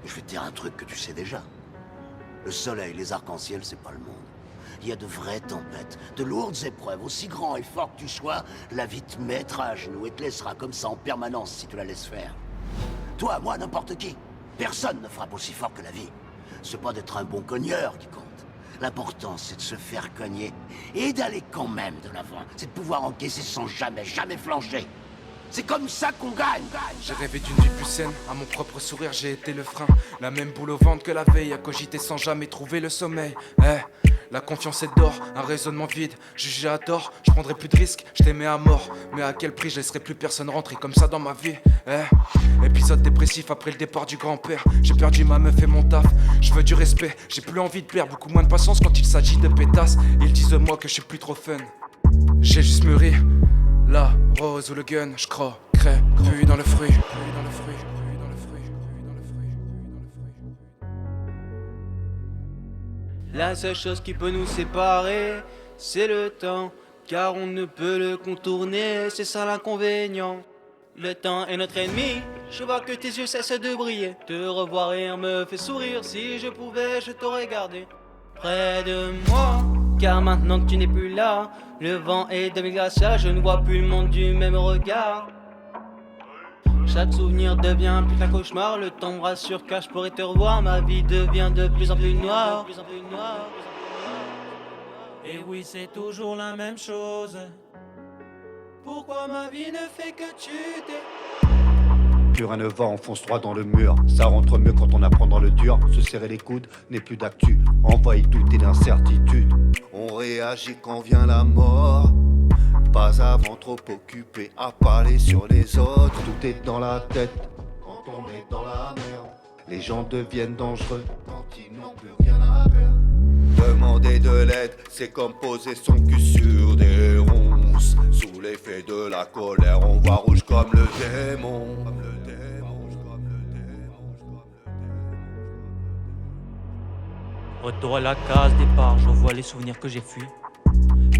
Je vais te dire un truc que tu sais déjà. Le soleil, les arcs-en-ciel, c'est pas le monde. Il y a de vraies tempêtes, de lourdes épreuves. Aussi grand et fort que tu sois, la vie te mettra à genoux et te laissera comme ça en permanence si tu la laisses faire. Toi, moi, n'importe qui. Personne ne frappe aussi fort que la vie. C'est pas d'être un bon cogneur qui compte. L'important, c'est de se faire cogner et d'aller quand même de l'avant. C'est de pouvoir encaisser sans jamais, jamais flancher. C'est comme ça qu'on gagne. J'ai rêvé d'une vie plus saine, à mon propre sourire j'ai été le frein. La même boule au ventre que la veille, à cogiter sans jamais trouver le sommeil. La confiance est d'or, un raisonnement vide, jugé à tort. Je prendrai plus de risques, je t'aimais à mort. Mais à quel prix je laisserai plus personne rentrer comme ça dans ma vie. Épisode dépressif après le départ du grand-père. J'ai perdu ma meuf et mon taf, je veux du respect. J'ai plus envie de plaire, beaucoup moins de patience quand il s'agit de pétasses. Ils disent de moi que je suis plus trop fun. J'ai juste mûri, la rose ou le gun, je croquerai plus dans le fruit. La seule chose qui peut nous séparer, c'est le temps, car on ne peut le contourner, c'est ça l'inconvénient. Le temps est notre ennemi, je vois que tes yeux cessent de briller. Te revoir rire me fait sourire, si je pouvais je t'aurais gardé près de moi. Car maintenant que tu n'es plus là, le vent est devenu glacial, je ne vois plus le monde du même regard. Chaque souvenir devient plus qu'un cauchemar, le temps me rassure car je pourrais te revoir, ma vie devient de plus en plus noire. Et oui, c'est toujours la même chose. Pourquoi ma vie ne fait que tu t'es... Plus rien ne va, on fonce droit dans le mur. Ça rentre mieux quand on apprend dans le dur. Se serrer les coudes n'est plus d'actu. Envahit tout et d'incertitude. On réagit quand vient la mort. Pas avant trop occupé à parler sur les autres. Tout est dans la tête quand on est dans la merde. Les gens deviennent dangereux Quand ils n'ont plus rien à perdre. Demander de l'aide, c'est comme poser son cul sur des ronces. Sous l'effet de la colère, on voit rouge comme le démon. Retour à la case départ, je revois les souvenirs que j'ai fuis.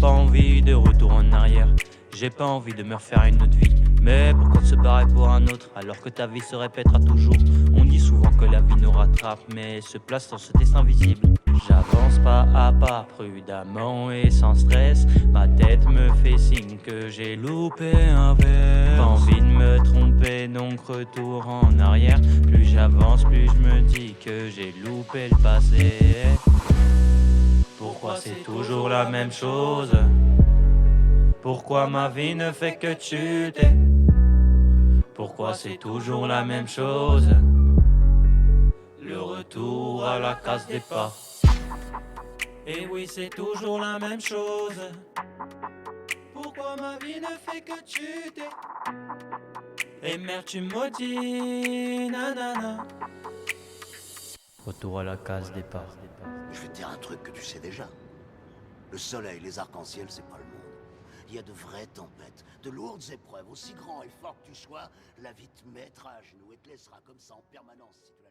Pas envie de retour en arrière, j'ai pas envie de me refaire une autre vie. Mais pourquoi se barrer pour un autre alors que ta vie se répétera toujours? On dit souvent que la vie nous rattrape, mais se place dans ce destin visible. J'avance pas à pas, prudemment et sans stress. Ma tête me fait signe que j'ai loupé un verre. Pas envie de me tromper, donc retour en arrière. Plus j'avance, plus je me dis que j'ai loupé le passé. Pourquoi c'est toujours la même chose? Pourquoi ma vie ne fait que chuter? Pourquoi c'est toujours la même chose? Le retour à la case départ. Et oui, c'est toujours la même chose. Pourquoi ma vie ne fait que chuter? Et merde, tu me maudis, nanana. Retour à la case départ. Je vais te dire un truc que tu sais déjà. Le soleil, les arcs-en-ciel, c'est pas le monde. Il y a de vraies tempêtes, de lourdes épreuves. Aussi grand et fort que tu sois, la vie te mettra à genoux et te laissera comme ça en permanence si tu la